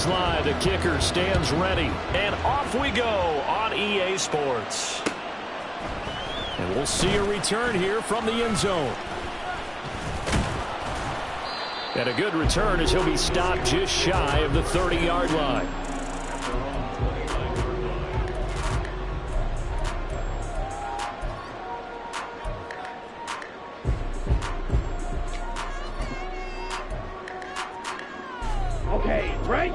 baseline. The kicker stands ready. And off we go on EA Sports. And we'll see a return here from the end zone. And a good return as he'll be stopped just shy of the 30-yard line. Okay, right?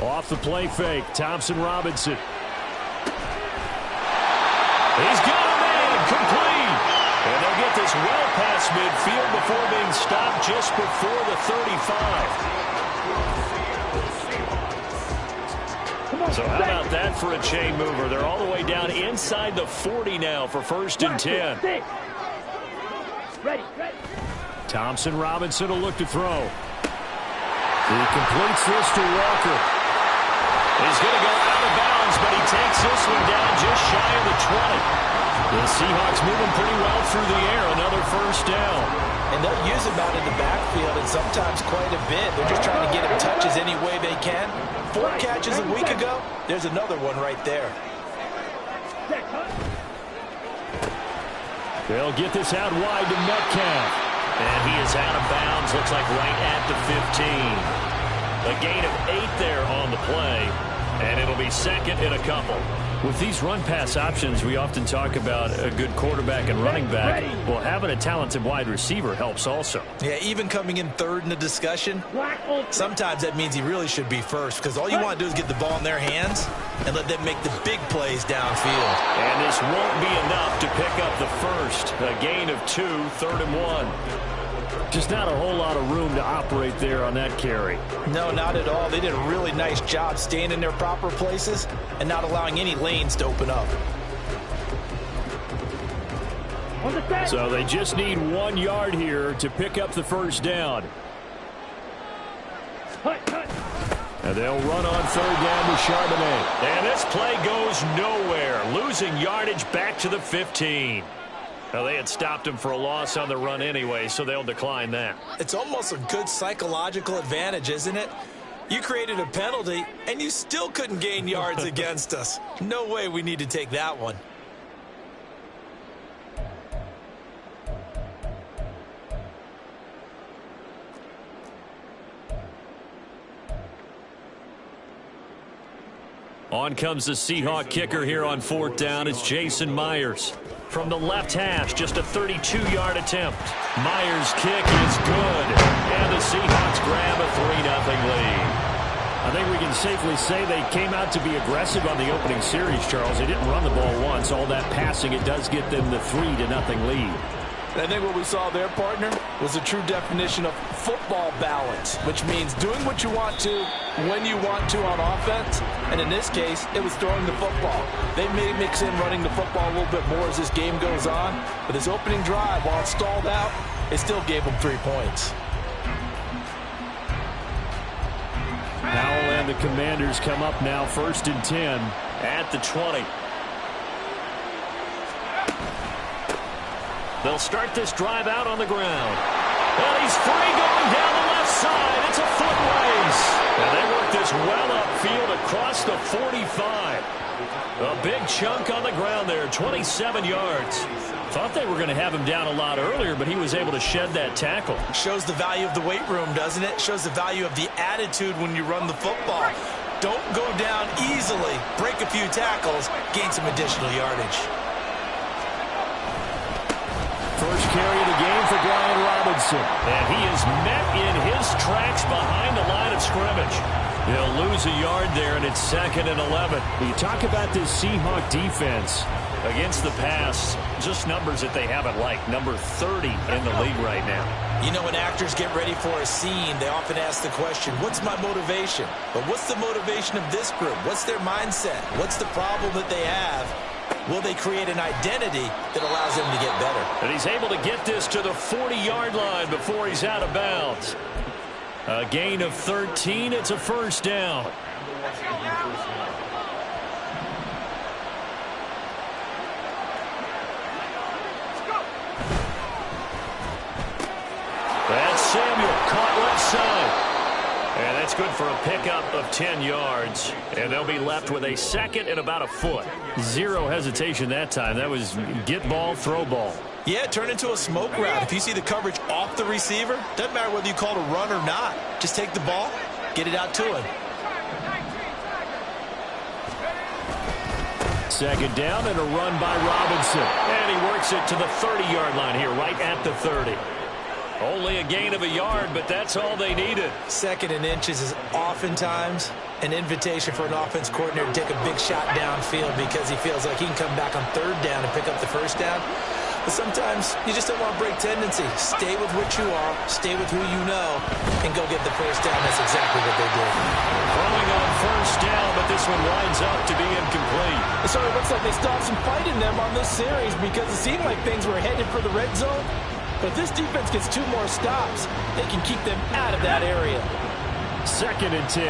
Off the play fake, Thompson Robinson. He's got a man, complete. And they'll get this well past midfield before being stopped just before the 35. So how about that for a chain mover? They're all the way down inside the 40 now for 1st and 10. Ready. Thompson Robinson will look to throw. He completes this to Walker. He's going to go out of bounds, but he takes this one down just shy of the 20. The Seahawks moving pretty well through the air. Another 1st down. And they'll use him out in the backfield, and sometimes quite a bit. They're just trying to get him touches any way they can. 4 catches a week ago. There's another one right there. They'll get this out wide to Metcalf. And he is out of bounds. Looks like right at the 15. A gain of 8 there on the play. And it'll be 2nd and a couple. With these run-pass options, we often talk about a good quarterback and running back. Well, having a talented wide receiver helps also. Yeah, even coming in 3rd in the discussion, sometimes that means he really should be first, because all you want to do is get the ball in their hands and let them make the big plays downfield. And this won't be enough to pick up the first. A gain of 2, 3rd and 1. Just not a whole lot of room to operate there on that carry. No, not at all. They did a really nice job staying in their proper places and not allowing any lanes to open up. So they just need 1 yard here to pick up the 1st down. And they'll run on 3rd down to Charbonnet. And this play goes nowhere. Losing yardage back to the 15. Well, they had stopped him for a loss on the run anyway, so they'll decline that. It's almost a good psychological advantage, isn't it? You created a penalty, and you still couldn't gain yards against us. No way we need to take that one. On comes the Seahawk kicker here on 4th down. It's Jason Myers. From the left hash, just a 32-yard attempt. Myers' kick is good. And the Seahawks grab a 3-0 lead. I think we can safely say they came out to be aggressive on the opening series, Charles. They didn't run the ball once. All that passing, it does get them the 3-0 lead. I think what we saw there, partner, was a true definition of football balance, which means doing what you want to, when you want to on offense. And in this case, it was throwing the football. They may mix in running the football a little bit more as this game goes on. But this opening drive, while it stalled out, it still gave them 3 points. Powell and the Commanders come up now 1st and 10 at the 20. They'll start this drive out on the ground. And he's free going down the left side. It's a foot race. And they work this well upfield across the 45. A big chunk on the ground there, 27 yards. Thought they were going to have him down a lot earlier, but he was able to shed that tackle. Shows the value of the weight room, doesn't it? Shows the value of the attitude when you run the football. Don't go down easily. Break a few tackles. Gain some additional yardage. First carry of the game for Brian Robinson. And he is met in his tracks behind the line of scrimmage. He'll lose a yard there, and it's 2nd and 11. You talk about this Seahawk defense against the pass, just numbers that they haven't liked. Number 30 in the league right now. You know, when actors get ready for a scene, they often ask the question, what's my motivation? But what's the motivation of this group? What's their mindset? What's the problem that they have? Will they create an identity that allows them to get better? And he's able to get this to the 40-yard line before he's out of bounds. A gain of 13. It's a 1st down. Samuel caught left side. And that's good for a pickup of 10 yards. And they'll be left with a second and about a foot. Zero hesitation that time. That was get ball, throw ball. Yeah, it turned into a smoke route. If you see the coverage off the receiver, doesn't matter whether you call it a run or not. Just take the ball, get it out to him. Second down and a run by Robinson. And he works it to the 30-yard line here, right at the 30. Only a gain of a yard, but that's all they needed. Second and inches is oftentimes an invitation for an offense coordinator to take a big shot downfield because he feels like he can come back on third down and pick up the first down. But sometimes you just don't want to break tendency. Stay with what you are, stay with who you know, and go get the first down. That's exactly what they did. Throwing on first down, but this one winds up to be incomplete. It sort of looks like they stopped some fight in them on this series because it seemed like things were headed for the red zone. But if this defense gets 2 more stops, they can keep them out of that area. Second and 10.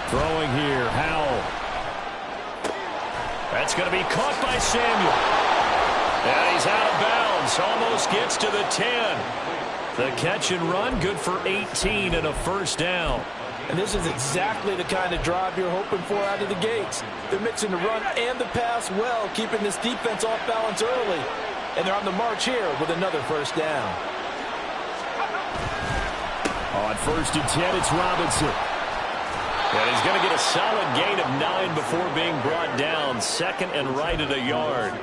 Throwing here, Howell. That's going to be caught by Samuel. And he's out of bounds. Almost gets to the 10. The catch and run, good for 18 and a first down. And this is exactly the kind of drive you're hoping for out of the gates. They're mixing the run and the pass well, keeping this defense off balance early. And they're on the march here with another first down. On first and 10, it's Robinson. And he's going to get a solid gain of 9 before being brought down. Second and right at a yard.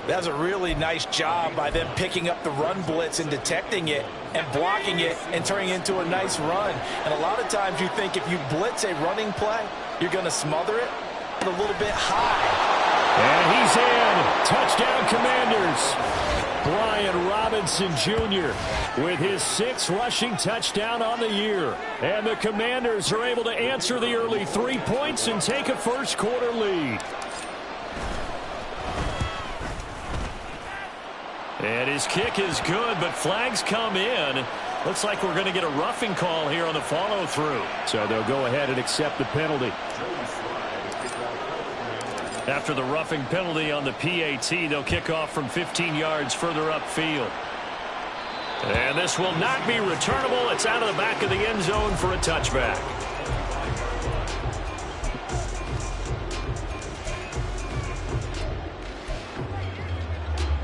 That's a really nice job by them picking up the run blitz and detecting it and blocking it and turning it into a nice run. And a lot of times you think if you blitz a running play, you're going to smother it a little bit high. And he's in. Touchdown, Commanders. Brian Robinson Jr. with his 6th rushing touchdown on the year. And the Commanders are able to answer the early 3 points and take a first-quarter lead. And his kick is good, but flags come in. Looks like we're going to get a roughing call here on the follow-through. So they'll go ahead and accept the penalty. After the roughing penalty on the PAT, they'll kick off from 15 yards further upfield. And this will not be returnable. It's out of the back of the end zone for a touchback.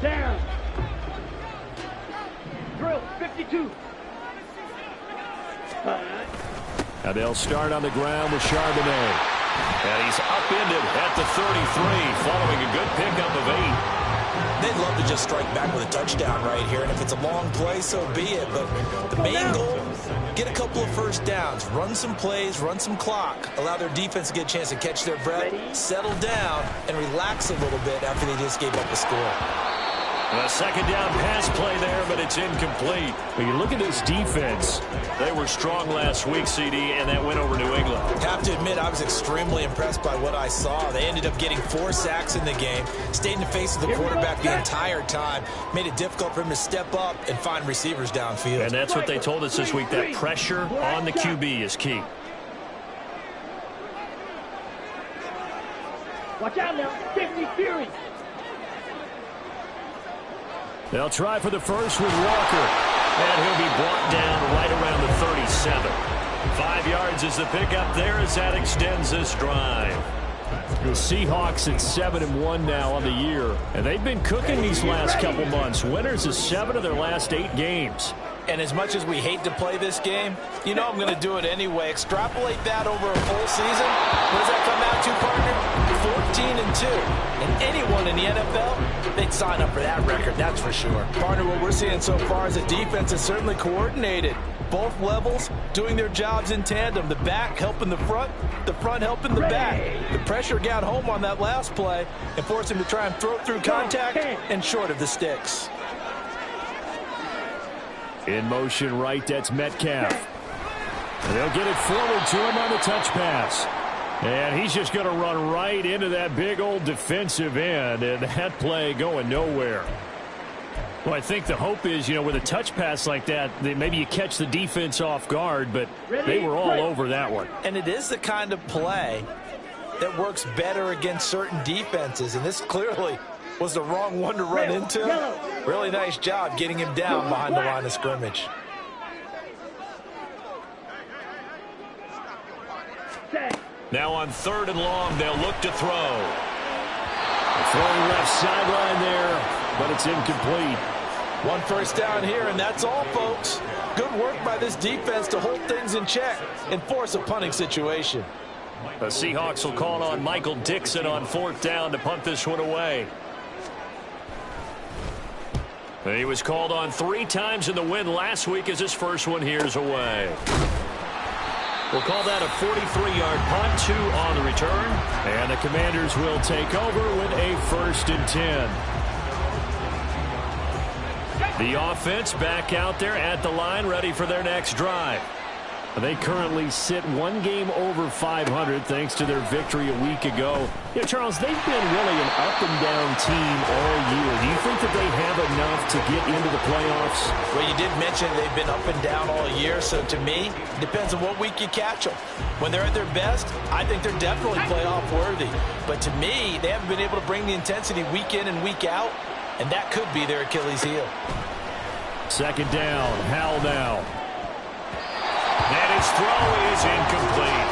Down. Drill 52. Now they'll start on the ground with Charbonnet. And he's upended at the 33 following a good pickup of 8. They'd love to just strike back with a touchdown right here. And if it's a long play, so be it. But the main goal, get a couple of first downs. Run some plays, run some clock. Allow their defense to get a chance to catch their breath, settle down, and relax a little bit after they just gave up a score. A second down pass play there, but it's incomplete. When you look at this defense, they were strong last week, CD, and that went over New England. I have to admit, I was extremely impressed by what I saw. They ended up getting 4 sacks in the game, stayed in the face of the quarterback the entire time, made it difficult for him to step up and find receivers downfield. And that's what they told us this week, that pressure on the QB is key. Watch out now. 50 Fury. They'll try for the first with Walker. And he'll be brought down right around the 37. 5 yards is the pickup there as that extends this drive. The Seahawks at 7-1 now on the year. And they've been cooking these last couple months. Winners of 7 of their last 8 games. And as much as we hate to play this game, you know I'm going to do it anyway. Extrapolate that over a full season. What does that come out to, partner? 14-2. And anyone in the NFL, they'd sign up for that record, that's for sure. Partner, what we're seeing so far is the defense is certainly coordinated. Both levels doing their jobs in tandem. The back helping the front helping the back. The pressure got home on that last play and forced him to try and throw through contact and short of the sticks. In motion right, that's Metcalf. And they'll get it forward to him on the touch pass. And he's just going to run right into that big old defensive end, and that play going nowhere. Well, I think the hope is, you know, with a touch pass like that, maybe you catch the defense off guard, but they were all over that one. And it is the kind of play that works better against certain defenses, and this clearly was the wrong one to run into. Really nice job getting him down behind the line of scrimmage. Now on 3rd and long, they'll look to throw. Throwing left sideline there, but it's incomplete. 1 first down here, and that's all, folks. Good work by this defense to hold things in check and force a punting situation. The Seahawks will call on Michael Dixon on 4th down to punt this one away. He was called on 3 times in the win last week as his first one here's away. We'll call that a 43-yard punt, 2 on the return. And the Commanders will take over with a 1st and 10. The offense back out there at the line, ready for their next drive. They currently sit 1 game over 500 thanks to their victory a week ago. Yeah, Charles, they've been really an up-and-down team all year. Do you think that they have enough to get into the playoffs? Well, you did mention they've been up and down all year, so to me, it depends on what week you catch them. When they're at their best, I think they're definitely playoff worthy. But to me, they haven't been able to bring the intensity week in and week out, and that could be their Achilles heel. 2nd down, Howell now. And his throw is incomplete.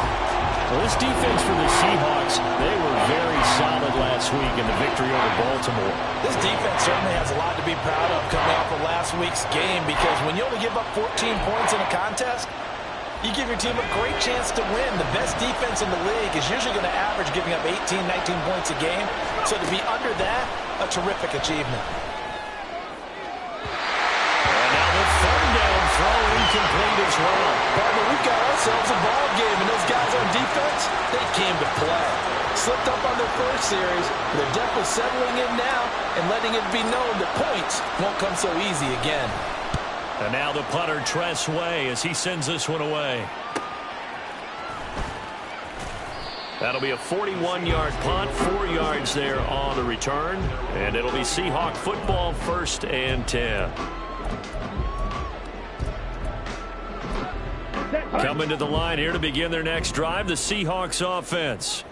Well, this defense for the Seahawks, they were very solid last week in the victory over Baltimore. This defense certainly has a lot to be proud of coming off of last week's game, because when you only give up 14 points in a contest, you give your team a great chance to win. The best defense in the league is usually going to average giving up 18, 19 points a game. So to be under that, a terrific achievement. Throw incomplete as well. Partner, we've got ourselves a ball game, and those guys on defense, they came to play. Slipped up on their first series, but they're definitely settling in now and letting it be known that points won't come so easy again. And now the punter, Tress Way, as he sends this one away. That'll be a 41-yard punt, 4 yards there on the return, and it'll be Seahawk football, 1st and 10. Coming to the line here to begin their next drive, the Seahawks offense.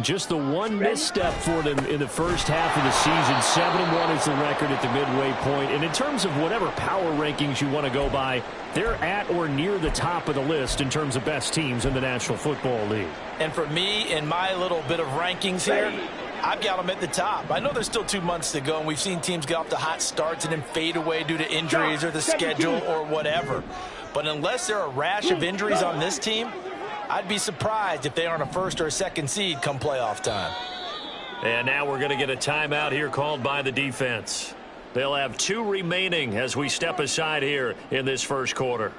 Just the one misstep for them in the first half of the season. 7-1 is the record at the midway point. And in terms of whatever power rankings you want to go by, they're at or near the top of the list in terms of best teams in the National Football League. And for me, in my little bit of rankings here, I've got them at the top. I know there's still 2 months to go, and we've seen teams get off to hot starts and then fade away due to injuries or the schedule or whatever. But unless there are a rash of injuries on this team, I'd be surprised if they aren't a 1st or a 2nd seed come playoff time. And now we're going to get a timeout here called by the defense. They'll have 2 remaining as we step aside here in this first quarter.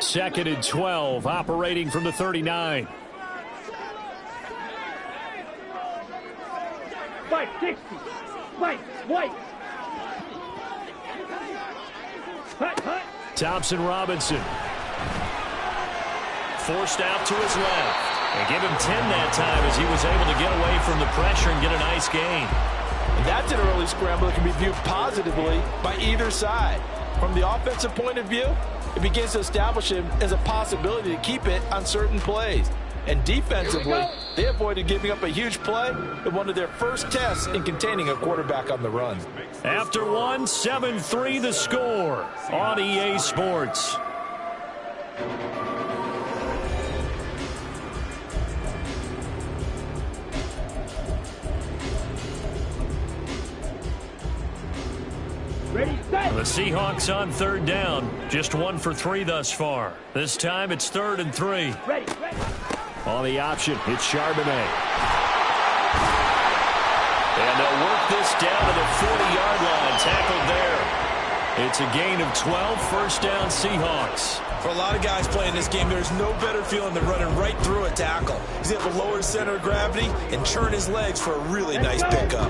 Second and 12, operating from the 39. White, 60. White. Hut. Thompson Robinson. Forced out to his left. And give him 10 that time as he was able to get away from the pressure and get a nice gain. And that's an early scramble that can be viewed positively by either side. From the offensive point of view, it begins to establish him as a possibility to keep it on certain plays. And defensively, they avoided giving up a huge play in one of their first tests in containing a quarterback on the run. After 1, 7-3 the score on EA Sports. Ready, set. The Seahawks on 3rd down. Just 1 for 3 thus far. This time it's 3rd and 3. Ready. On the option, it's Charbonnet. And they'll work this down to the 40-yard line. Tackled there. It's a gain of 12, 1st down Seahawks. For a lot of guys playing this game, there's no better feeling than running right through a tackle. He's able to lower his center of gravity and churn his legs for a really nice pickup.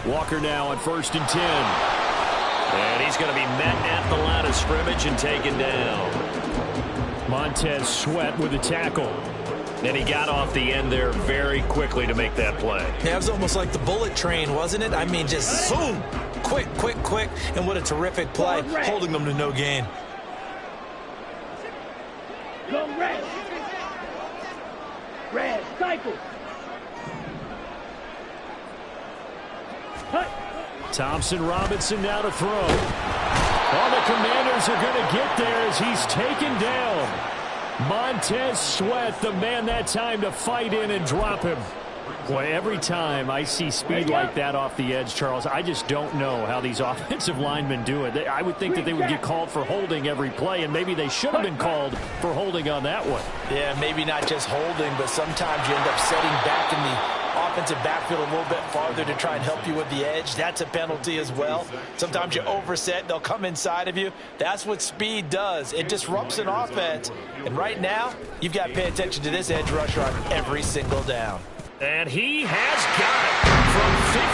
Walker now on 1st and 10. And he's going to be met at the line of scrimmage and taken down. Montez Sweat with the tackle. And he got off the end there very quickly to make that play. Yeah, it was almost like the bullet train, wasn't it? I mean, just boom, quick, quick, quick, and what a terrific play, holding them to no gain. Go red. Red, cycle. Cut. Thompson Robinson now to throw. Oh, the Commanders are going to get there as he's taken down. Montez Sweat, the man that time to fight in and drop him. Boy, every time I see speed like that off the edge, Charles, I just don't know how these offensive linemen do it. I would think that they would get called for holding every play, and maybe they should have been called for holding on that one. Yeah, maybe not just holding, but sometimes you end up setting back in the offensive backfield a little bit farther to try and help you with the edge. That's a penalty as well. Sometimes you overset, they'll come inside of you. That's what speed does. It disrupts an offense. And right now, you've got to pay attention to this edge rusher on every single down. And he has got it from 55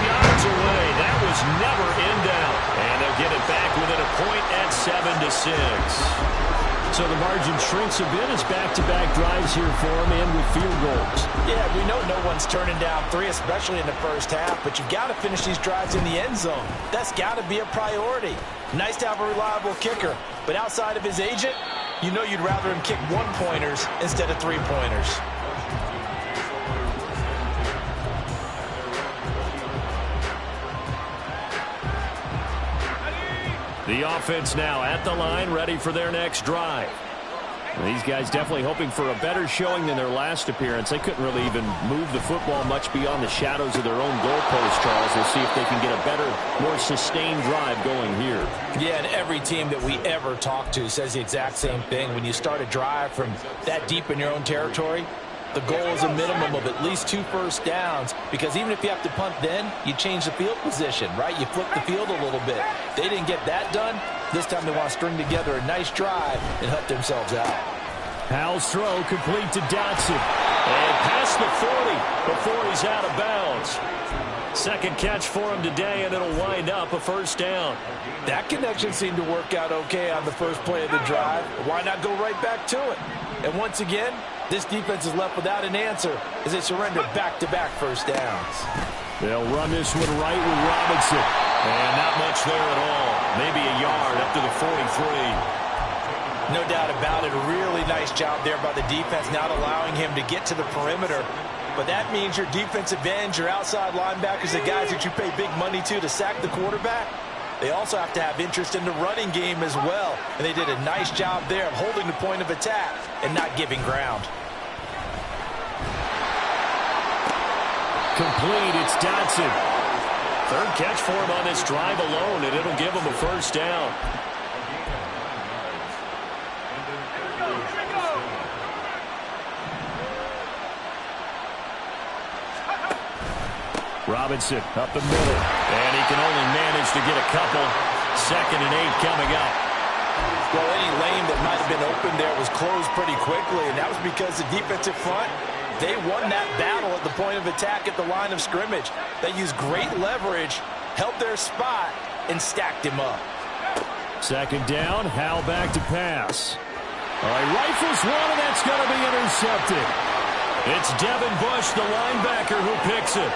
yards away. That was never in doubt. And they'll get it back within a point at 7-6. So the margin shrinks a bit as back-to-back drives here for him and with field goals. Yeah, we know no one's turning down 3, especially in the first half, but you've got to finish these drives in the end zone. That's got to be a priority. Nice to have a reliable kicker, but outside of his agent, you know you'd rather him kick 1-pointers instead of 3-pointers. The offense now at the line, ready for their next drive. These guys definitely hoping for a better showing than their last appearance. They couldn't really even move the football much beyond the shadows of their own goalpost, Charles. We'll see if they can get a better, more sustained drive going here. Yeah, and every team that we ever talk to says the exact same thing. When you start a drive from that deep in your own territory, the goal is a minimum of at least 2 first downs, because even if you have to punt then, you change the field position, right? You flip the field a little bit. They didn't get that done. This time they want to string together a nice drive and help themselves out. Howell's throw complete to Dotson. And past the 40 before he's out of bounds. Second catch for him today, and it'll wind up a first down. That connection seemed to work out okay on the first play of the drive. Why not go right back to it? And once again, this defense is left without an answer as they surrender back-to-back first downs. They'll run this one right with Robinson. And not much there at all. Maybe a yard up to the 43. No doubt about it. A really nice job there by the defense, not allowing him to get to the perimeter. But that means your defensive ends, your outside linebackers, the guys that you pay big money to sack the quarterback, they also have to have interest in the running game as well. And they did a nice job there of holding the point of attack and not giving ground. Complete, it's Dotson. Third catch for him on this drive alone, and it'll give him a first down. Robinson up the middle, and he can only manage to get a couple. 2nd and 8 coming up. Well, any lane that might have been open there was closed pretty quickly, and that was because the defensive front, they won that battle at the point of attack at the line of scrimmage. They used great leverage, held their spot, and stacked him up. 2nd down, Howell back to pass. All right, rifles one, and that's going to be intercepted. It's Devin Bush, the linebacker, who picks it.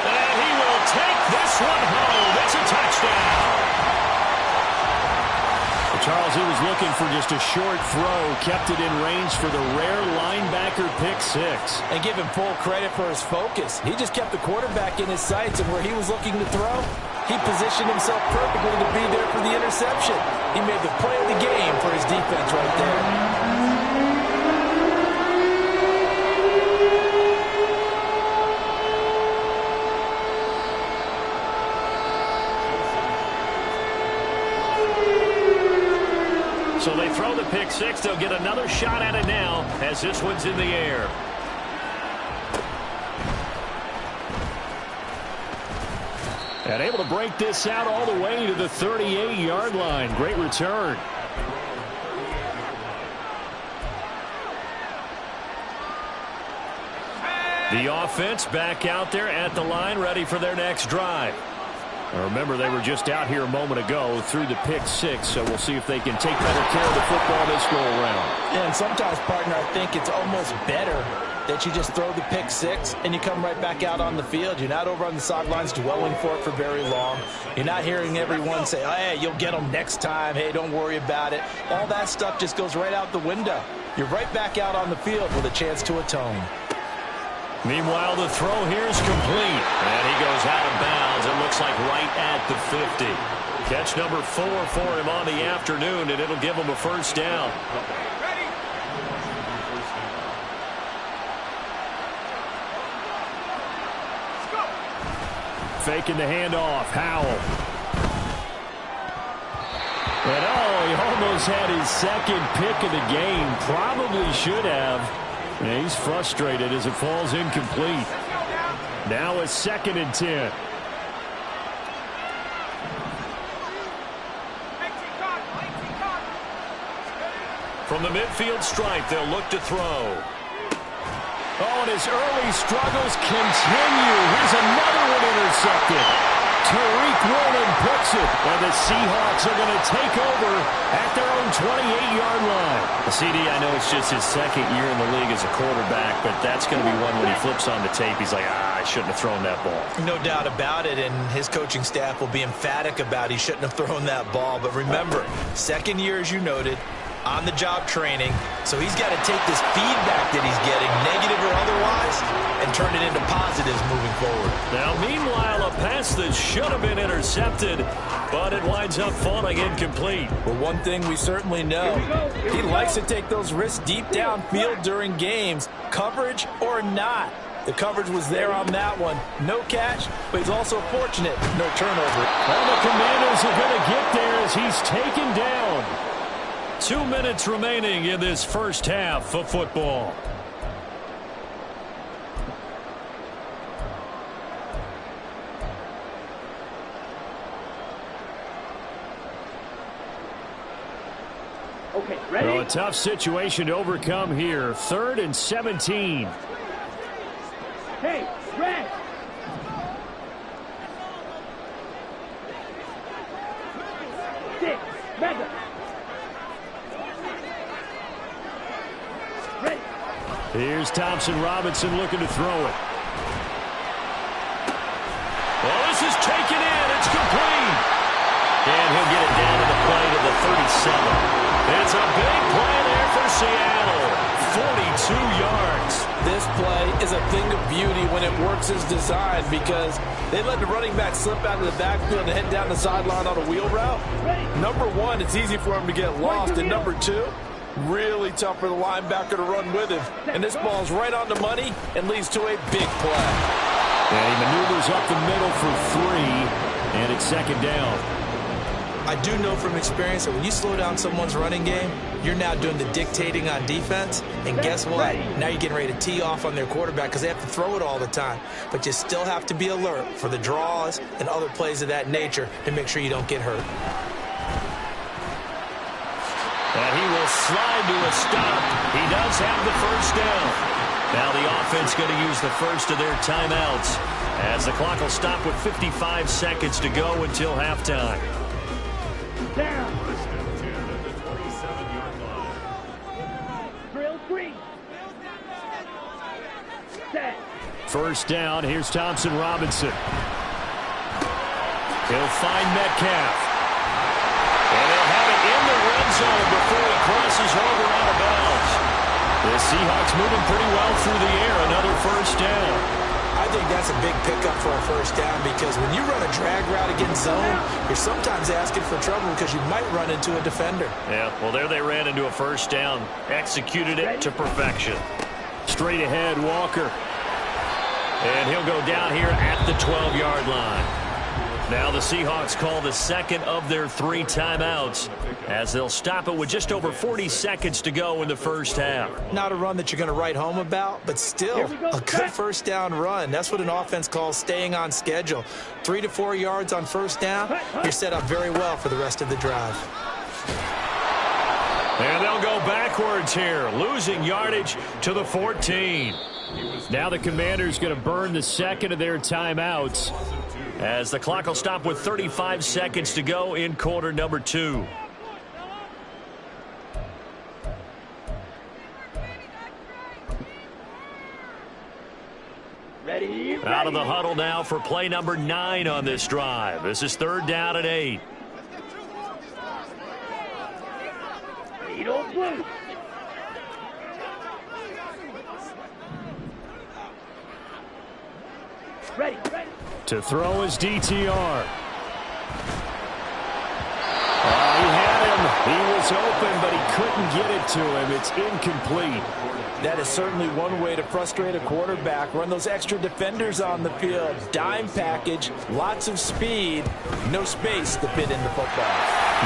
And he will take this one home. It's a touchdown. Charles, he was looking for just a short throw, kept it in range for the rare linebacker pick 6. And give him full credit for his focus. He just kept the quarterback in his sights, and where he was looking to throw, he positioned himself perfectly to be there for the interception. He made the play of the game for his defense right there. So they throw the pick 6. They'll get another shot at it now as this one's in the air. And able to break this out all the way to the 38-yard line. Great return. The offense back out there at the line, ready for their next drive. Remember, they were just out here a moment ago through the pick six, so we'll see if they can take better care of the football this go-around. Yeah, and sometimes, partner, I think it's almost better that you just throw the pick six and you come right back out on the field. You're not over on the sidelines dwelling for it for very long. You're not hearing everyone say, hey, you'll get them next time. Hey, don't worry about it. All that stuff just goes right out the window. You're right back out on the field with a chance to atone. Meanwhile, the throw here is complete. And he goes out of bounds. It looks like right at the 50. Catch number 4 for him on the afternoon, and it'll give him a first down. Faking the handoff. Howell. And he almost had his second pick of the game. Probably should have. And he's frustrated as it falls incomplete. Now a 2nd and 10. From the midfield stripe, they'll look to throw. And his early struggles continue. Here's another one intercepted. Tariq Woolen picks it, and the Seahawks are going to take over at their own 28-yard line. CD, I know it's just his second year in the league as a quarterback, but that's going to be one when he flips on the tape. He's like, I shouldn't have thrown that ball. No doubt about it, and his coaching staff will be emphatic about he shouldn't have thrown that ball. But remember, second year, as you noted, on-the-job training, so he's got to take this feedback that he's getting, negative or otherwise, and turn it into positives moving forward. Now, meanwhile, a pass that should have been intercepted, but it winds up falling incomplete. Well, one thing we certainly know, he likes to take those risks deep downfield during games, coverage or not. The coverage was there on that one. No catch, but he's also fortunate. No turnover. And the Commanders are going to get there as he's taken down. 2 minutes remaining in this first half of football. Okay, ready? Well, a tough situation to overcome here. 3rd and 17. Hey, red. Six, red. Here's Thompson Robinson looking to throw it. Well, this is taken in. It's complete. And he'll get it down to the play to the 37. It's a big play there for Seattle. 42 yards. This play is a thing of beauty when it works as designed because they let the running back slip out of the backfield and head down the sideline on a wheel route. Number one, it's easy for him to get lost. And number two, really tough for the linebacker to run with him. And this ball's right on the money and leads to a big play. And he maneuvers up the middle for 3, and it's 2nd down. I do know from experience that when you slow down someone's running game, you're now doing the dictating on defense. And guess what? Now you're getting ready to tee off on their quarterback because they have to throw it all the time. But you still have to be alert for the draws and other plays of that nature to make sure you don't get hurt. And he will slide to a stop. He does have the first down. Now the offense going to use the first of their timeouts as the clock will stop with 55 seconds to go until halftime. Down. Drill 3. Set. First down. Here's Thompson Robinson. He'll find Metcalf. And he'll have it in the red zone before he crosses over out of bounds. The Seahawks moving pretty well through the air. Another first down. I think that's a big pickup for a first down because when you run a drag route against zone, you're sometimes asking for trouble because you might run into a defender. Yeah, well, there they ran into a first down. Executed it to perfection. Straight ahead, Walker. And he'll go down here at the 12-yard line. Now the Seahawks call the second of their 3 timeouts as they'll stop it with just over 40 seconds to go in the first half. Not a run that you're going to write home about, but still a good first down run. That's what an offense calls staying on schedule. 3 to 4 yards on first down, you're set up very well for the rest of the drive. And they'll go backwards here, losing yardage to the 14. Now the Commanders going to burn the second of their timeouts As the clock will stop with 35 seconds to go in quarter number 2. Ready. Out of the huddle now for play number 9 on this drive. This is 3rd down and 8. Don't blue. Ready. To throw is DTR. He had him. He was open, but he couldn't get it to him. It's incomplete. That is certainly one way to frustrate a quarterback. Run those extra defenders on the field. Dime package, lots of speed, no space to fit in the football.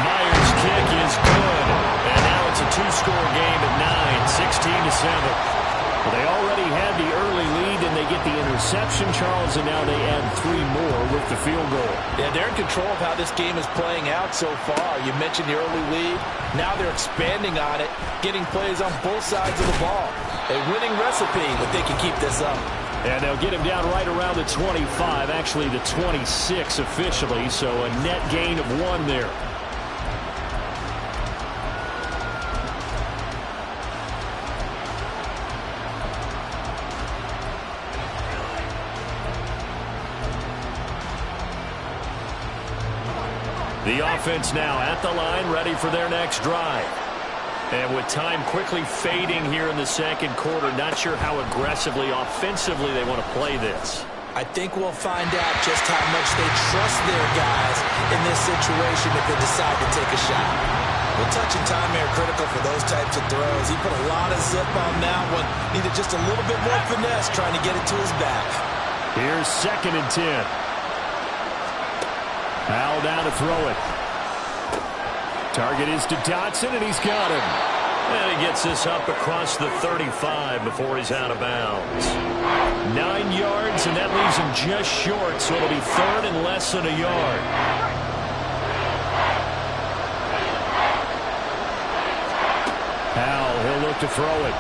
Myers' kick is good. And now it's a 2-score game at 9, 16-7. Well, they already had the early lead, and they get the interception, Charles, and now they add 3 more with the field goal. Yeah, they're in control of how this game is playing out so far. You mentioned the early lead. Now they're expanding on it, getting plays on both sides of the ball. A winning recipe if they can keep this up. And they'll get him down right around the 25, actually the 26 officially, so a net gain of 1 there. The offense now at the line, ready for their next drive. And with time quickly fading here in the second quarter, not sure how aggressively, offensively they want to play this. I think we'll find out just how much they trust their guys in this situation if they decide to take a shot. Well, touch and time here critical for those types of throws. He put a lot of zip on that one. Needed just a little bit more finesse trying to get it to his back. Here's 2nd and 10. Powell down to throw it. Target is to Dotson, and he's got him. And he gets this up across the 35 before he's out of bounds. 9 yards, and that leaves him just short, so it'll be 3rd and less than a yard. Powell, he'll look to throw it.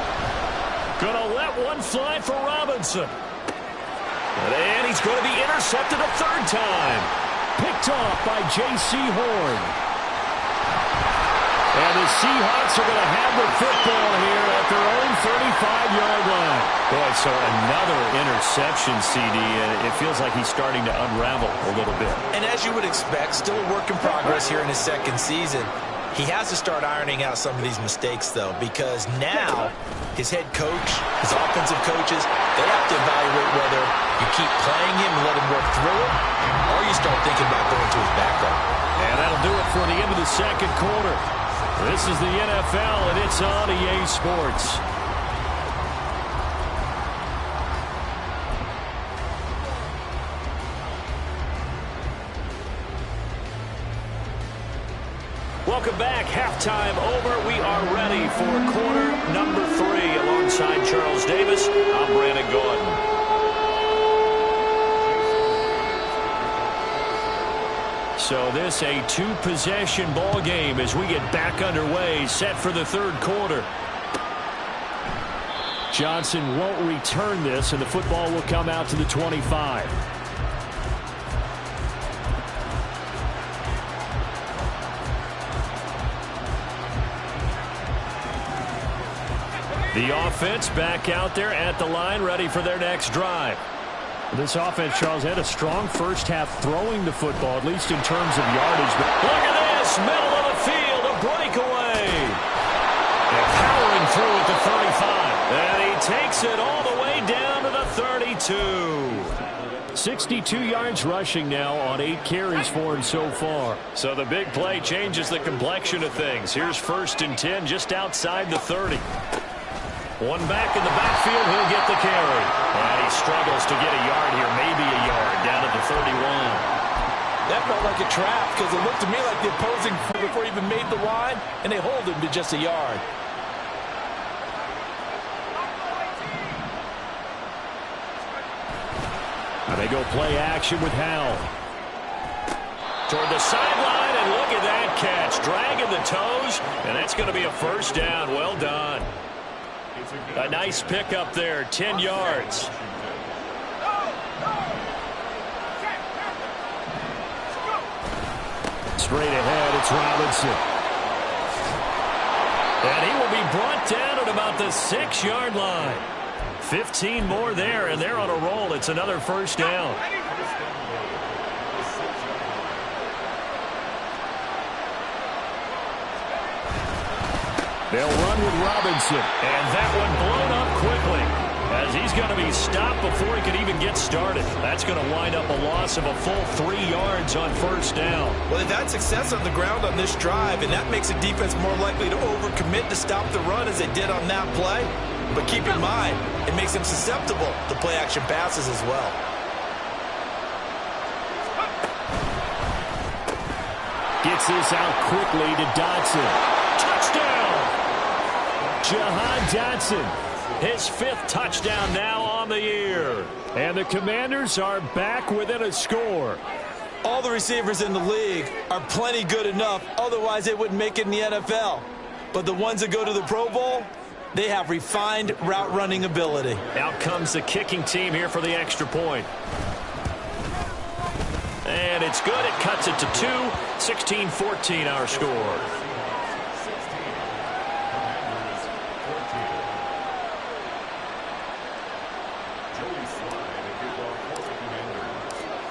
Gonna let one fly for Robinson. And he's going to be intercepted a 3rd time. Picked off by J.C. Horn. And the Seahawks are going to have the football here at their own 35-yard line. Boy, so another interception, CD, and it feels like he's starting to unravel a little bit. And as you would expect, still a work in progress here in his 2nd season. He has to start ironing out some of these mistakes, though, because now his head coach, his offensive coaches, they have to evaluate whether you keep playing him and let him work through it, or you start thinking about going to his backup. And that'll do it for the end of the second quarter. This is the NFL, and it's on EA Sports. Welcome back. Halftime over. We are ready for quarter number 3. Alongside Charles Davis, I'm Brandon Gordon. So this a 2-possession ball game as we get back underway, set for the 3rd quarter. Johnson won't return this, and the football will come out to the 25. The offense back out there at the line, ready for their next drive. This offense, Charles, had a strong first half throwing the football, at least in terms of yardage. Look at this, middle of the field, a breakaway. And powering through at the 35. And he takes it all the way down to the 32. 62 yards rushing now on 8 carries for him so far. So the big play changes the complexion of things. Here's 1st and 10 just outside the 30. One back in the backfield, he'll get the carry. And he struggles to get a yard here, maybe a yard, down at the 31. That felt like a trap because it looked to me like the opposing before he even made the line, and they hold him to just a yard. Now they go play action with Howell. Toward the sideline, and look at that catch. Dragging the toes, and that's going to be a 1st down. Well done. A nice pickup there, 10 yards. Straight ahead, it's Robinson. And he will be brought down at about the 6-yard line. 15 more there, and they're on a roll. It's another first down. They'll run with Robinson. And that one blown up quickly, as he's going to be stopped before he can even get started. That's going to wind up a loss of a full 3 yards on first down. Well, they've had success on the ground on this drive, and that makes a defense more likely to overcommit to stop the run as they did on that play. But keep in mind, it makes them susceptible to play-action passes as well. Gets this out quickly to Dotson. Touchdown! Jahan Dotson. His 5th touchdown now on the year. And the Commanders are back within a score. All the receivers in the league are plenty good enough, otherwise they wouldn't make it in the NFL. But the ones that go to the Pro Bowl, they have refined route running ability. Out comes the kicking team here for the extra point. And it's good. It cuts it to 2. 16-14 our score.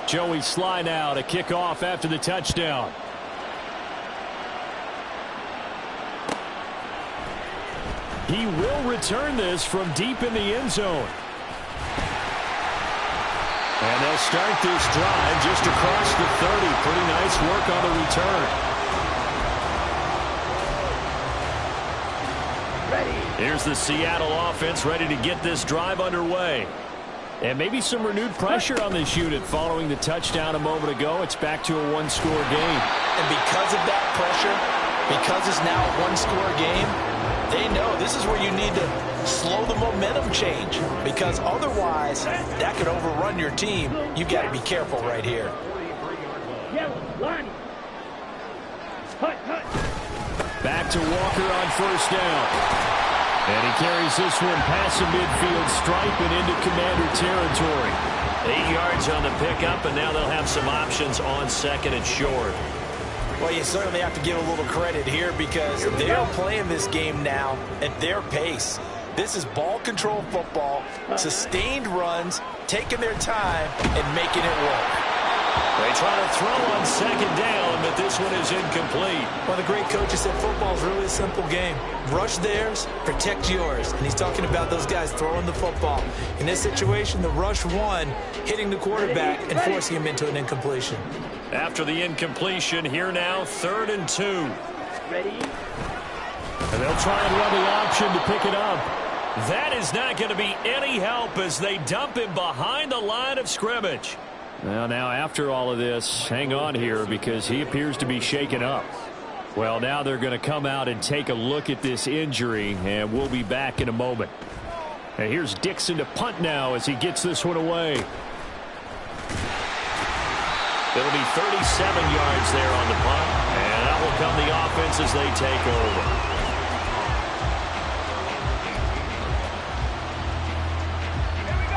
Joey Sly now to kick off after the touchdown. He will return this from deep in the end zone. And they'll start this drive just across the 30. Pretty nice work on the return. Ready. Here's the Seattle offense ready to get this drive underway. And maybe some renewed pressure on this unit following the touchdown a moment ago. It's back to a one-score game. And because of that pressure, because it's now a one-score game, they know this is where you need to slow the momentum change, because otherwise that could overrun your team. You've got to be careful right here. Yellow, line. Hut, hut. Back to Walker on first down. And he carries this one past the midfield stripe and into Commander territory. 8 yards on the pickup, and now they'll have some options on second and short. Well, you certainly have to give a little credit here, because they're playing this game now at their pace. This is ball control football, sustained runs, taking their time, and making it work. They try to throw on second down, but this one is incomplete. One of the great coaches said football is really a simple game. Rush theirs, protect yours. And he's talking about those guys throwing the football. In this situation, the rush one, hitting the quarterback and forcing him into an incompletion. After the incompletion, here now, 3rd and 2. Ready. And they'll try and run the option to pick it up. That is not going to be any help as they dump him behind the line of scrimmage. Well, now after all of this, hang on here, because he appears to be shaken up. Well, now they're going to come out and take a look at this injury, and we'll be back in a moment. And here's Dixon to punt now as he gets this one away. It'll be 37 yards there on the punt, and that will come the offense as they take over.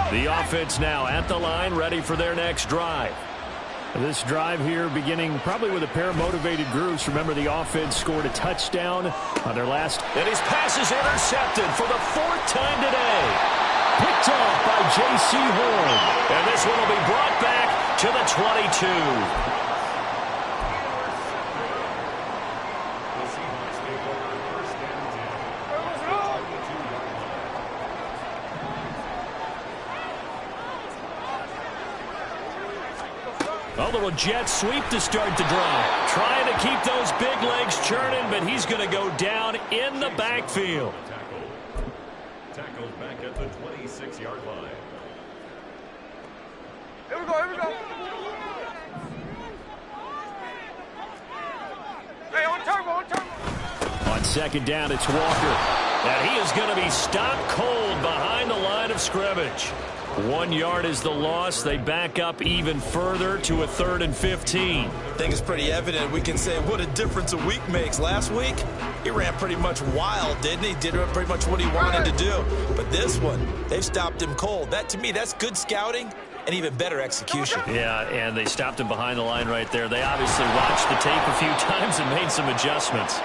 The offense now at the line, ready for their next drive. This drive here beginning probably with a pair of motivated groups. Remember, the offense scored a touchdown on their last. And his pass is intercepted for the 4th time today. Picked off by J.C. Horn. And this one will be brought back to the 22. A little jet sweep to start the drive. Trying to keep those big legs churning, but he's going to go down in the backfield. Tackled back at the 26-yard line. Here we go, here we go. Hey, on turbo. On second down, it's Walker. And he is going to be stopped cold behind the line of scrimmage. 1 yard is the loss. They back up even further to a 3rd and 15. I think it's pretty evident. We can say what a difference a week makes. Last week, he ran pretty much wild, didn't he? Did pretty much what he wanted to do. But this one, they've stopped him cold. That, to me, that's good scouting and even better execution. Yeah, and they stopped him behind the line right there. They obviously watched the tape a few times and made some adjustments.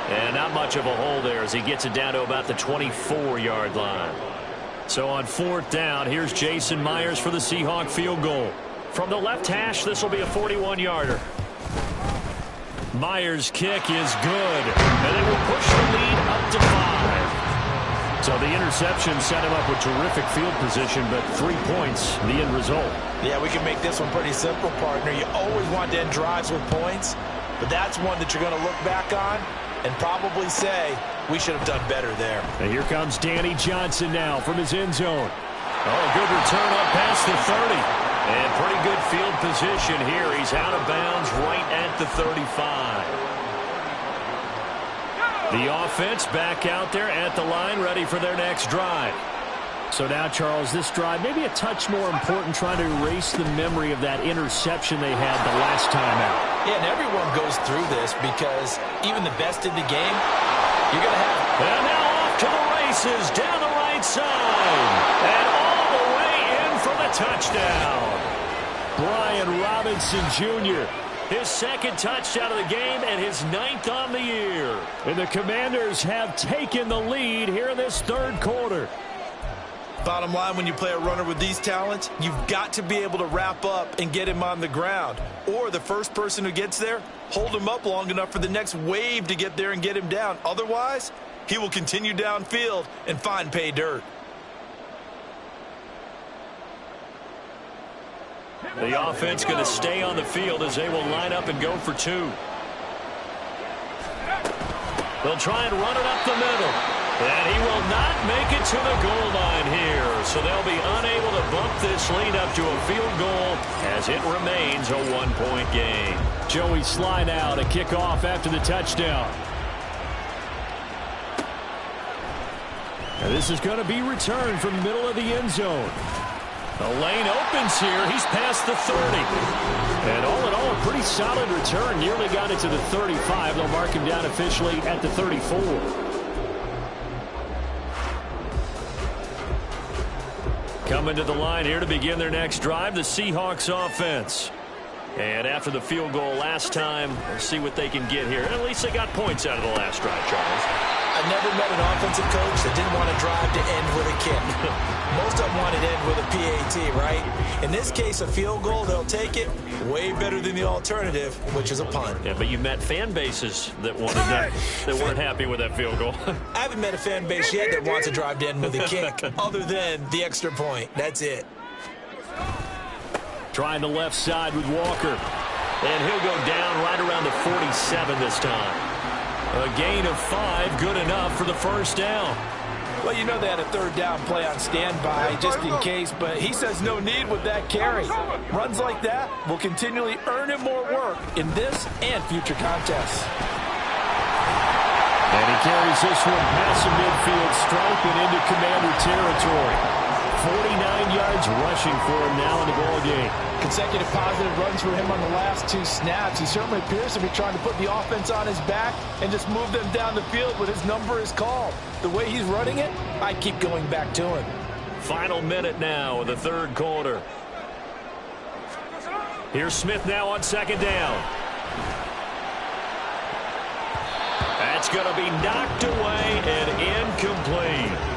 And not much of a hole there as he gets it down to about the 24-yard line. So on 4th down, here's Jason Myers for the Seahawk field goal. From the left hash, this will be a 41-yarder. Myers' kick is good, and it will push the lead up to 5. So the interception set him up with terrific field position, but 3 points, the end result. Yeah, we can make this one pretty simple, partner. You always want to end drives with points, but that's one that you're going to look back on and probably say, we should have done better there. And here comes Danny Johnson now from his end zone. Oh, good return up past the 30. And pretty good field position here. He's out of bounds right at the 35. The offense back out there at the line, ready for their next drive. So now, Charles, this drive maybe a touch more important, trying to erase the memory of that interception they had the last time out. Yeah, and everyone goes through this because even the best in the game, you're going to have. And now off to the races down the right side. And all the way in for the touchdown. Brian Robinson Jr. His second touchdown of the game and his 9th on the year. And the Commanders have taken the lead here in this 3rd quarter. Bottom line, when you play a runner with these talents, you've got to be able to wrap up and get him on the ground. Or the first person who gets there, hold him up long enough for the next wave to get there and get him down. Otherwise, he will continue downfield and find pay dirt. The offense going to stay on the field as they will line up and go for 2. They'll try and run it up the middle. And he will not make it to the goal line here. So they'll be unable to bump this lead up to a field goal as it remains a 1-point game. Joey Sly now to kick off after the touchdown. And this is going to be returned from the middle of the end zone. The lane opens here. He's past the 30. And all in all, a pretty solid return. Nearly got it to the 35. They'll mark him down officially at the 34. Coming to the line here to begin their next drive, the Seahawks offense. And after the field goal last time, we'll see what they can get here. And at least they got points out of the last drive, Charles. I never met an offensive coach that didn't want to drive to end with a kick. Most of them wanted to end with a PAT, right? In this case, a field goal, they'll take it. Way better than the alternative, which is a punt. Yeah, but you met fan bases that wanted that weren't happy with that field goal. I haven't met a fan base yet that wants to drive to end with a kick, other than the extra point. That's it. Trying the left side with Walker. And he'll go down right around the 47 this time. A gain of 5, good enough for the first down. Well, you know they had a 3rd down play on standby just in case, but he says no need with that carry. Runs like that will continually earn him more work in this and future contests. And he carries this one past the midfield stripe and into Commander territory. 49 yards rushing for him now in the ballgame. Consecutive positive runs for him on the last 2 snaps. He certainly appears to be trying to put the offense on his back and just move them down the field when his number is called. The way he's running it, I keep going back to him. Final minute now of the 3rd quarter. Here's Smith now on 2nd down. That's going to be knocked away and incomplete.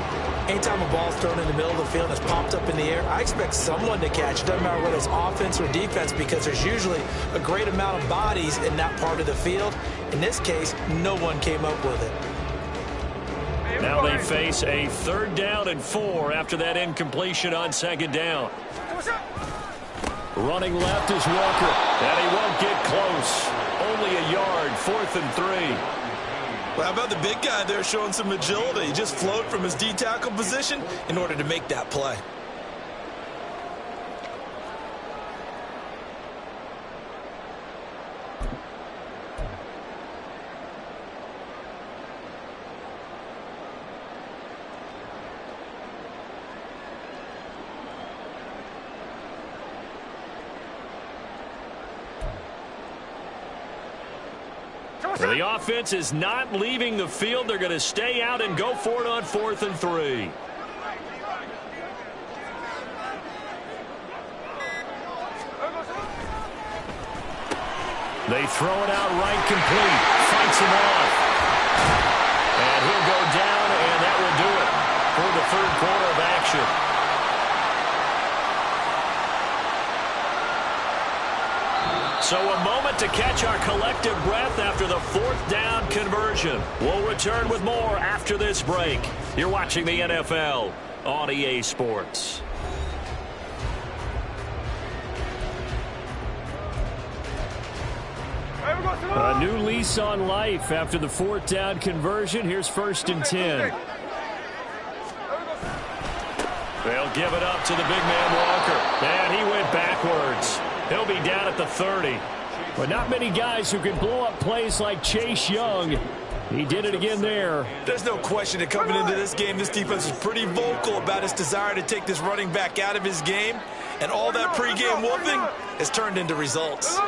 Anytime a ball's thrown in the middle of the field and it's popped up in the air, I expect someone to catch it. Doesn't matter whether it's offense or defense, because there's usually a great amount of bodies in that part of the field. In this case, no one came up with it. Now they face a 3rd down and 4 after that incompletion on 2nd down. Running left is Walker. And he won't get close. Only a yard, 4th and 3. Well, how about the big guy there showing some agility? He just flowed from his D-tackle position in order to make that play. Well, the offense is not leaving the field. They're going to stay out and go for it on 4th and 3. They throw it out right complete. Fights him off. And he'll go down, and that will do it for the third quarter of action. So a moment to catch our collective breath after the fourth down conversion. We'll return with more after this break. You're watching the NFL on EA Sports. A new lease on life after the fourth down conversion. Here's 1st and 10. They'll give it up to the big man Walker. And he went backwards. He'll be down at the 30. But not many guys who can blow up plays like Chase Young. He did it again there. There's no question that coming into this game, this defense is pretty vocal about its desire to take this running back out of his game. And all that pregame wolfing has turned into results.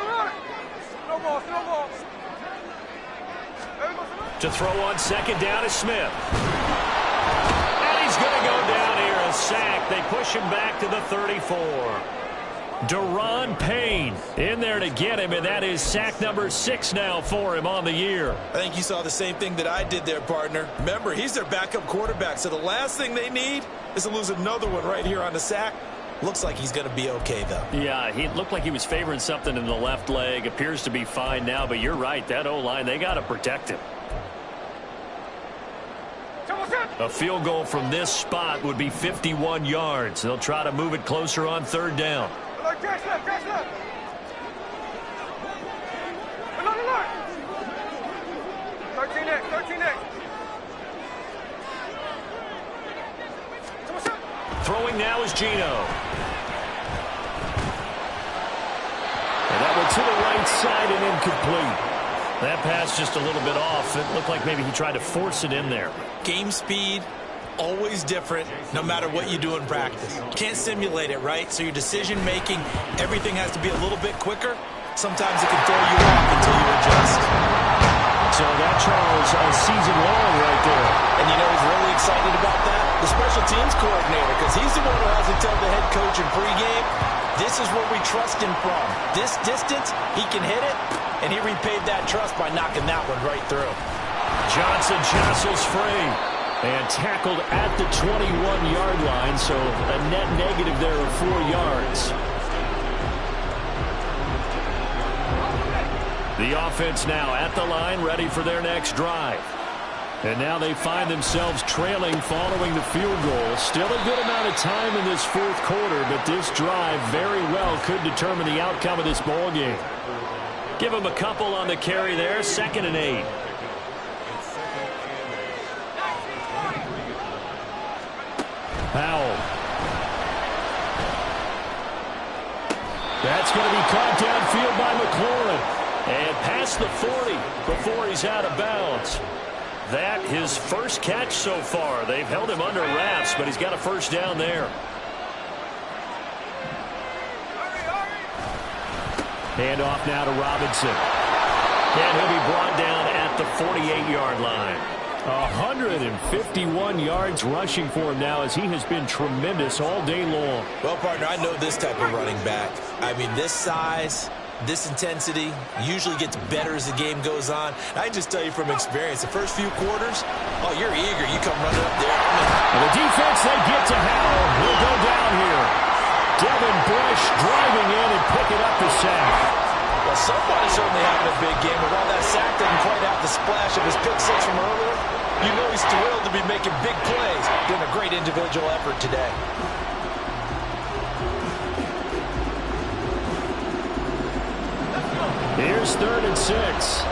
To throw on 2nd down is Smith. And he's going to go down here, a sack. They push him back to the 34. Deron Payne in there to get him, and that is sack number 6 now for him on the year. I think you saw the same thing that I did there, partner. Remember, he's their backup quarterback, so the last thing they need is to lose another one right here on the sack. Looks like he's going to be okay, though. Yeah, he looked like he was favoring something in the left leg. Appears to be fine now, but you're right. That O-line, they got to protect him. A field goal from this spot would be 51 yards. They'll try to move it closer on 3rd down. Catch left. Alert. 13 next. Throwing now is Geno. And that one to the right side and incomplete. That pass just a little bit off. It looked like maybe he tried to force it in there. Game speed, always different, no matter what you do in practice. Can't simulate it, right? So your decision-making, everything has to be a little bit quicker. Sometimes it can throw you off until you adjust. So that, Charles, a season long right there. And you know who's really excited about that? The special teams coordinator, because he's the one who has to tell the head coach in pregame, this is where we trust him from. This distance, he can hit it, and he repaid that trust by knocking that one right through. Johnson jostles free and tackled at the 21-yard line, so a net negative there of 4 yards. The offense now at the line, ready for their next drive. And now they find themselves trailing following the field goal. Still a good amount of time in this fourth quarter, but this drive very well could determine the outcome of this ball game. Give them a couple on the carry there, 2nd and 8. Powell. That's going to be caught downfield by McLaurin. And past the 40 before he's out of bounds. That his first catch so far. They've held him under wraps, but he's got a first down there. Hand off now to Robinson. And he'll be brought down at the 48-yard line. 151 yards rushing for him now as he has been tremendous all day long. Well, partner, I know this type of running back. I mean, this size, this intensity usually gets better as the game goes on. I just tell you from experience, the first few quarters, oh, you're eager. You come running up there. And the defense, they get to Howell. He'll go down here. Devin Bush driving in and picking up the sack. Well, somebody's certainly having a big game. But while that sack doesn't quite have the splash of his pick six from earlier, you know he's thrilled to be making big plays, doing a great individual effort today. Here's 3rd and 6.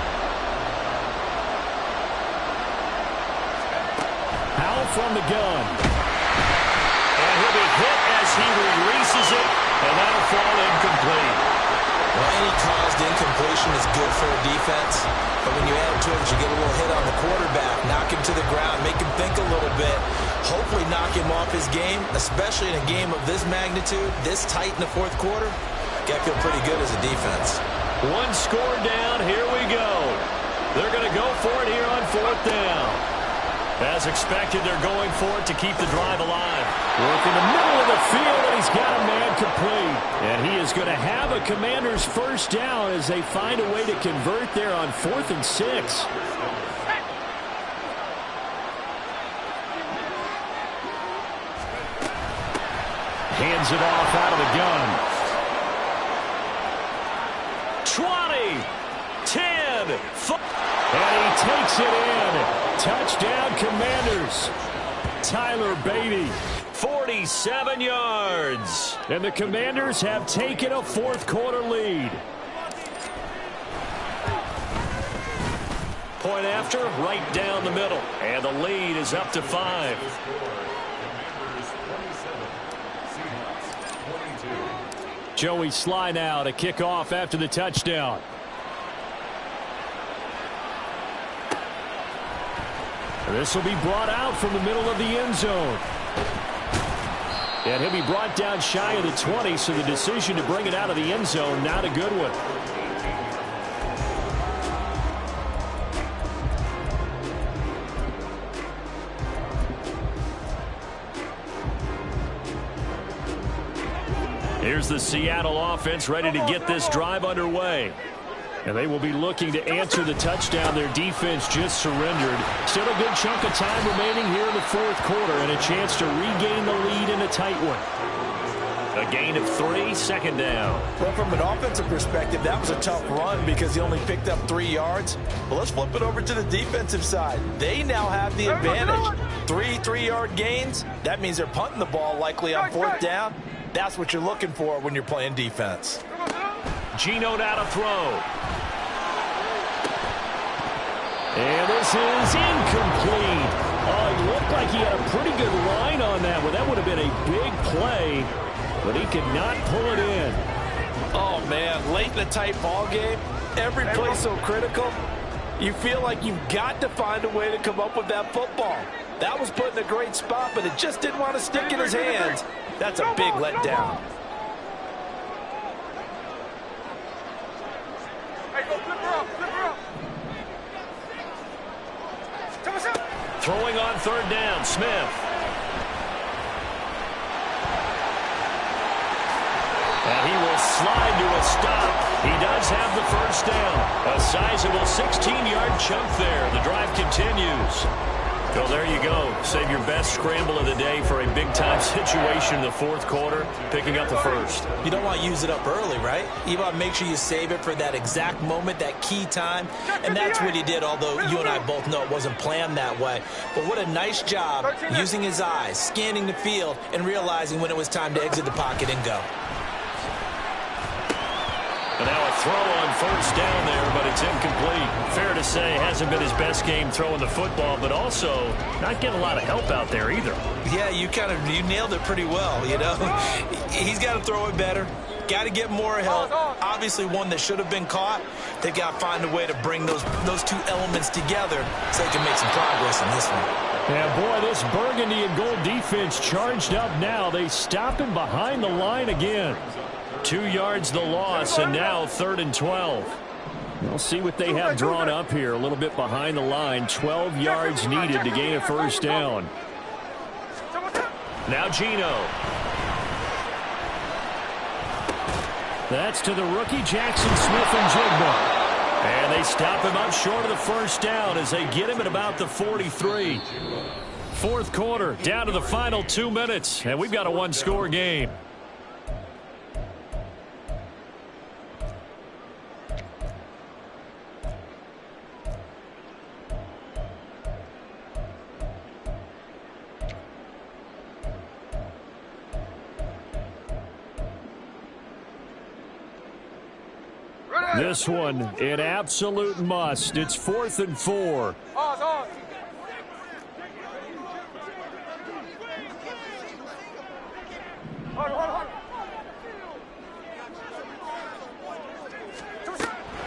Howell from the gun. And he'll be hit as he releases it, and that'll fall incomplete. Well, any caused incompletion is good for a defense, but when you add to it, you get a little hit on the quarterback, knock him to the ground, make him think a little bit, hopefully knock him off his game, especially in a game of this magnitude, this tight in the fourth quarter. Got to feel pretty good as a defense. One score down. Here we go. They're going to go for it here on 4th down. As expected, they're going for it to keep the drive alive. Work in the middle of the field, and he's got a man complete. And he is going to have a Commanders first down as they find a way to convert there on 4th and 6. Hands it off out of the gun. 20, 10, 5. And he takes it in. Touchdown, Commanders. Tyler Beatty. 47 yards. And the Commanders have taken a fourth-quarter lead. Point after, right down the middle. And the lead is up to 5. Joey Sly now to kick off after the touchdown. This will be brought out from the middle of the end zone. And he'll be brought down shy of the 20, so the decision to bring it out of the end zone, not a good one. Here's the Seattle offense ready to get this drive underway. And they will be looking to answer the touchdown their defense just surrendered. Still a good chunk of time remaining here in the fourth quarter and a chance to regain the lead in a tight one. A gain of 3, second down. Well, from an offensive perspective, that was a tough run because he only picked up 3 yards. But let's flip it over to the defensive side. They now have the advantage. 3 3-yard gains. That means they're punting the ball likely on 4th down. That's what you're looking for when you're playing defense. Geno now to throw. And this is incomplete. Oh, it looked like he had a pretty good line on that one. That would have been a big play, but he could not pull it in. Oh, man, late in a tight ball game, every play so critical, you feel like you've got to find a way to come up with that football. That was put in a great spot, but it just didn't want to stick in his hands. That's a big letdown. Hey, go flip her up, flip her up. Throwing on 3rd down, Smith. And he will slide to a stop. He does have the first down. A sizable 16-yard chunk there. The drive continues. Well, there you go. Save your best scramble of the day for a big-time situation in the fourth quarter, picking up the first. You don't want to use it up early, right? You want to make sure you save it for that exact moment, that key time. And that's what he did, although you and I both know it wasn't planned that way. But what a nice job using his eyes, scanning the field, and realizing when it was time to exit the pocket and go. And now a throw on 1st down there, but it's incomplete. Fair to say, hasn't been his best game throwing the football, but also not getting a lot of help out there either. Yeah, you nailed it pretty well, you know. He's got to throw it better. Got to get more help. Obviously one that should have been caught. They've got to find a way to bring those two elements together so they can make some progress in this one. Yeah, boy, this burgundy and gold defense charged up now. They stop him behind the line again. 2 yards the loss, and now 3rd and 12. We'll see what they have drawn up here. A little bit behind the line. 12 yards needed to gain a first down. Now Geno. That's to the rookie Jackson Smith-Njigba. And they stop him up short of the first down as they get him at about the 43. Fourth quarter, down to the final 2 minutes, and we've got a one-score game. This one, an absolute must. It's 4th and 4.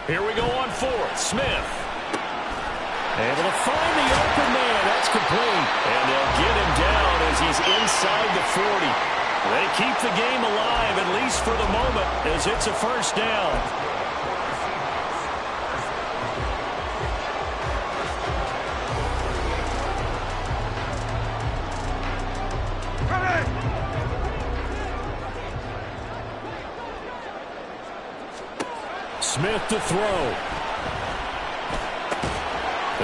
Here we go on 4th. Smith. Able to find the open man. That's complete. And they'll get him down as he's inside the 40. They keep the game alive, at least for the moment, as it's a first down. Smith to throw.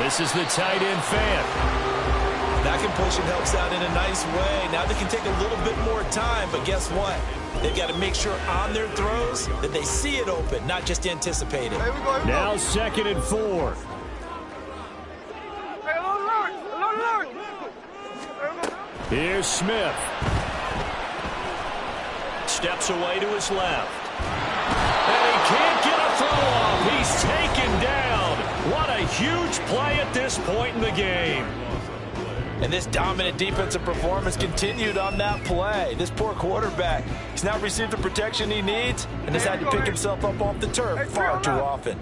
This is the tight end fan. That completion helps out in a nice way. Now they can take a little bit more time, but guess what? They've got to make sure on their throws that they see it open, not just anticipate it. Now 2nd and 4. Here's Smith. Steps away to his left. And he can't get a throw off. He's taken down. What a huge play at this point in the game. And this dominant defensive performance continued on that play. This poor quarterback, he's not received the protection he needs and has had to pick himself up off the turf far too often.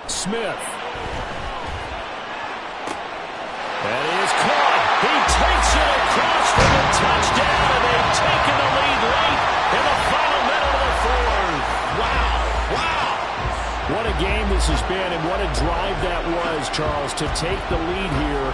Smith. And he is caught. He takes it across for the touchdown, and they've taken the lead late in the final minute of the 4th. Wow. Wow. What a game this has been, and what a drive that was, Charles, to take the lead here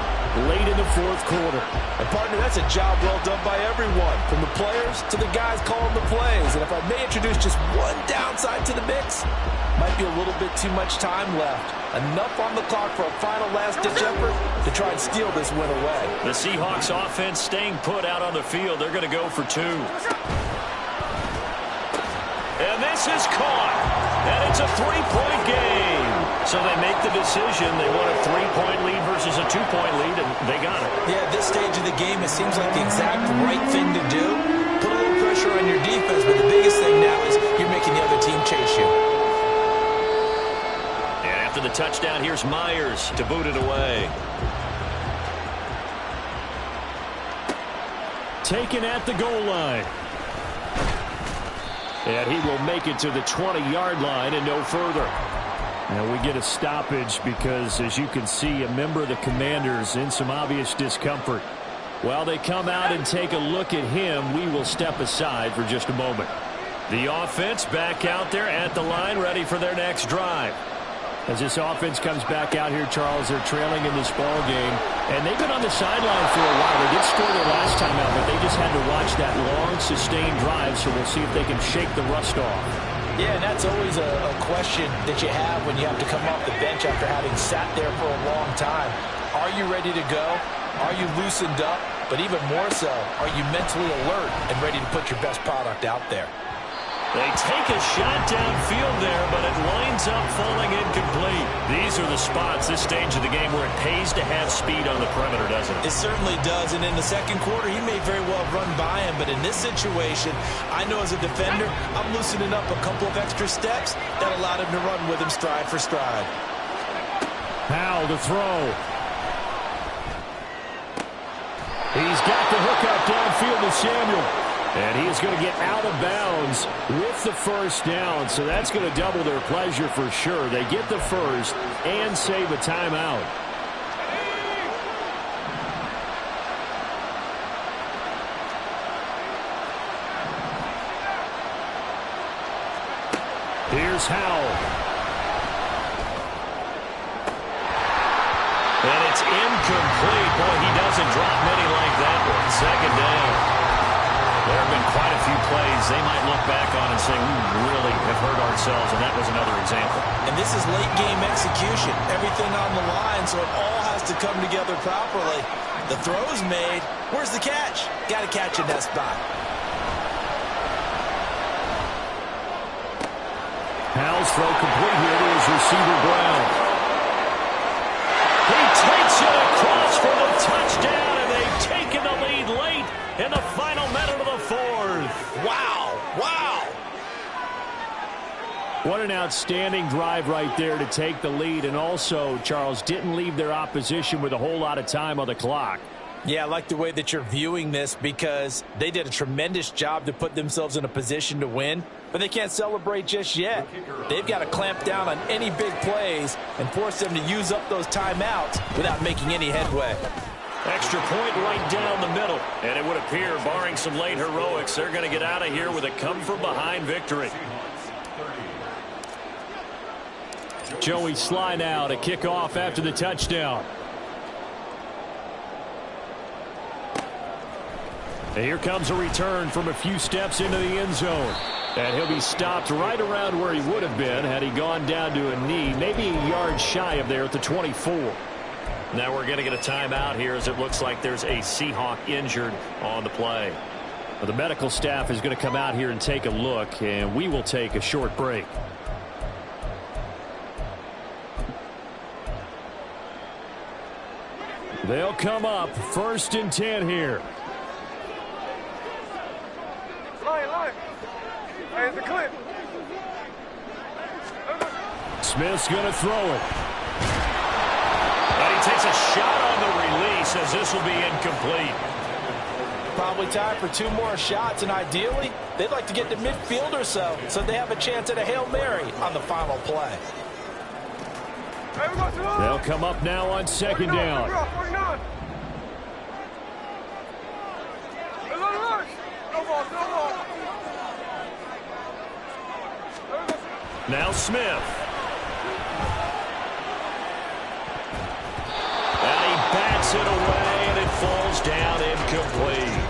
late in the 4th quarter. And, partner, that's a job well done by everyone, from the players to the guys calling the plays. And if I may introduce just one downside to the mix, might be a little bit too much time left. Enough on the clock for a final last-ditch effort to try and steal this win away. The Seahawks offense staying put out on the field. They're going to go for 2. And this is caught. And it's a 3-point game. So they make the decision. They want a 3-point lead versus a 2-point lead, and they got it. Yeah, at this stage of the game, it seems like the exact right thing to do. Put a little pressure on your defense, but the biggest thing now is you're making the other team chase you. And after the touchdown, here's Myers to boot it away. Taken at the goal line. And he will make it to the 20-yard line and no further. Now we get a stoppage because, as you can see, a member of the Commanders in some obvious discomfort. While they come out and take a look at him, we will step aside for just a moment. The offense back out there at the line, ready for their next drive. As this offense comes back out here, Charles, they're trailing in this ball game, and they've been on the sideline for a while. They did score their last time out, but they just had to watch that long, sustained drive, so we'll see if they can shake the rust off. Yeah, and that's always a question that you have when you have to come off the bench after having sat there for a long time. Are you ready to go? Are you loosened up? But even more so, are you mentally alert and ready to put your best product out there? They take a shot downfield there, but it winds up falling incomplete. These are the spots, this stage of the game, where it pays to have speed on the perimeter, doesn't it? It certainly does, and in the second quarter, he may very well run by him, but in this situation, I know as a defender, I'm loosening up a couple of extra steps that allowed him to run with him stride for stride. Powell to throw. He's got the hook up downfield to Samuel. And he is going to get out of bounds with the first down. So that's going to double their pleasure for sure. They get the first and save a timeout. Here's Howell. And it's incomplete. Boy, he doesn't drop many like that one. Second down. There have been quite a few plays they might look back on and say, we really have hurt ourselves, and that was another example. And this is late-game execution. Everything on the line, so it all has to come together properly. The throw's made. Where's the catch? Got to catch in that spot. Howell's throw complete here to his receiver, Brown. He takes it across for the touchdown, and they've taken the lead late in the final minute of the 4th. Wow, wow. What an outstanding drive right there to take the lead. And also, Charles, didn't leave their opposition with a whole lot of time on the clock. Yeah, I like the way that you're viewing this because they did a tremendous job to put themselves in a position to win, but they can't celebrate just yet. They've got to clamp down on any big plays and force them to use up those timeouts without making any headway. Extra point right down the middle. And it would appear, barring some late heroics, they're going to get out of here with a come-from-behind victory. Joey Sly now to kick off after the touchdown. And here comes a return from a few steps into the end zone. And he'll be stopped right around where he would have been had he gone down to a knee, maybe a yard shy of there at the 24. Now we're going to get a timeout here as it looks like there's a Seahawk injured on the play. Well, the medical staff is going to come out here and take a look, and we will take a short break. They'll come up 1st and 10 here. Line. Hey, it's a clip. Smith's going to throw it. And he takes a shot on the release as this will be incomplete. Probably time for 2 more shots, and ideally, they'd like to get to midfield or so they have a chance at a Hail Mary on the final play. They'll come up now on 2nd down. Now Smith. And he bats it away, and it falls down incomplete.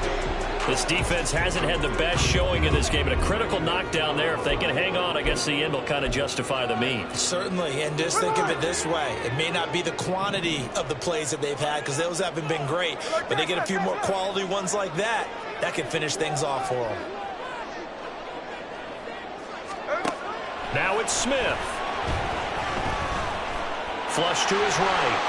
This defense hasn't had the best showing in this game, but a critical knockdown there. If they can hang on, I guess the end will kind of justify the means. Certainly, and just think of it this way. It may not be the quantity of the plays that they've had because those haven't been great, but they get a few more quality ones like that. That can finish things off for them. Now it's Smith. Flush to his right.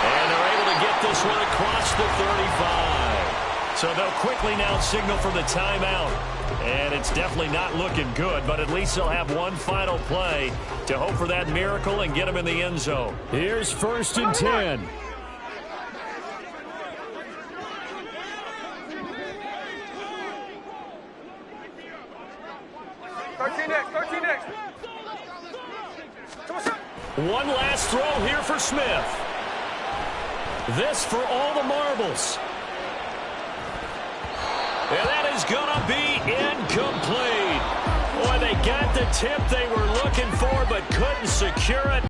And they're able to get this one across the 35. So they'll quickly now signal for the timeout. And it's definitely not looking good, but at least they'll have one final play to hope for that miracle and get them in the end zone. Here's 1st and 10. One last throw here for Smith. This for all the marbles. And that is going to be incomplete. Boy, they got the tip they were looking for but couldn't secure it.